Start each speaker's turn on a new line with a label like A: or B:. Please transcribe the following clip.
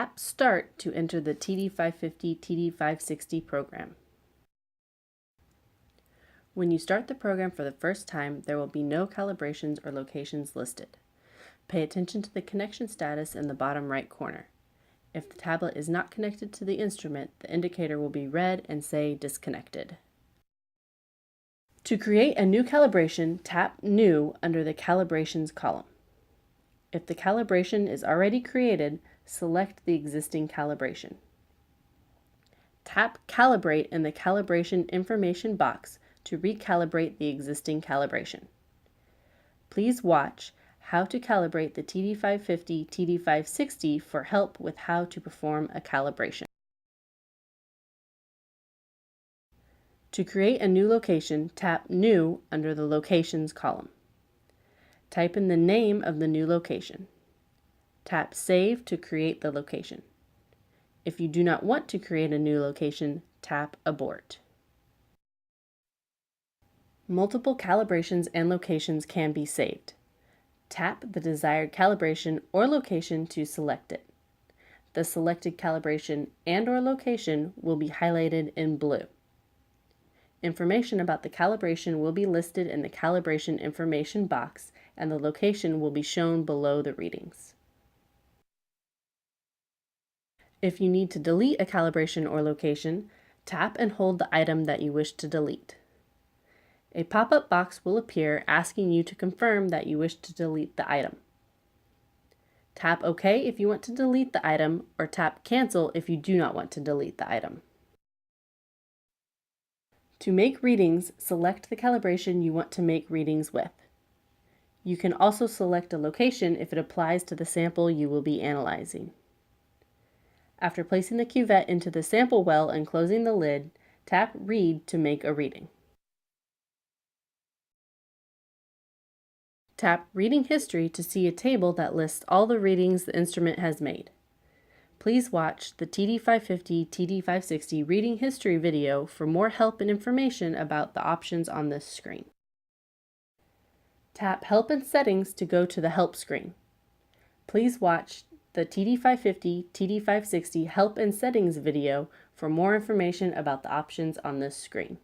A: Tap Start to enter the TD550 TD560 program. When you start the program for the first time, there will be no calibrations or locations listed. Pay attention to the connection status in the bottom right corner. If the tablet is not connected to the instrument, the indicator will be red and say disconnected. To create a new calibration, tap New under the Calibrations column. If the calibration is already created, select the existing calibration. Tap Calibrate in the calibration information box to recalibrate the existing calibration. Please watch How to Calibrate the TD550 TD560 for help with how to perform a calibration. To create a new location, tap New under the Locations column. Type in the name of the new location. Tap Save to create the location. If you do not want to create a new location, tap Abort. Multiple calibrations and locations can be saved. Tap the desired calibration or location to select it. The selected calibration and/or location will be highlighted in blue. Information about the calibration will be listed in the calibration information box, and the location will be shown below the readings. If you need to delete a calibration or location, tap and hold the item that you wish to delete. A pop-up box will appear asking you to confirm that you wish to delete the item. Tap OK if you want to delete the item, or tap Cancel if you do not want to delete the item. To make readings, select the calibration you want to make readings with. You can also select a location if it applies to the sample you will be analyzing. After placing the cuvette into the sample well and closing the lid, tap Read to make a reading. Tap Reading History to see a table that lists all the readings the instrument has made. Please watch the TD550 TD560 Reading History video for more help and information about the options on this screen. Tap Help and Settings to go to the Help screen. Please watch the TD550 TD560 Help and Settings video for more information about the options on this screen.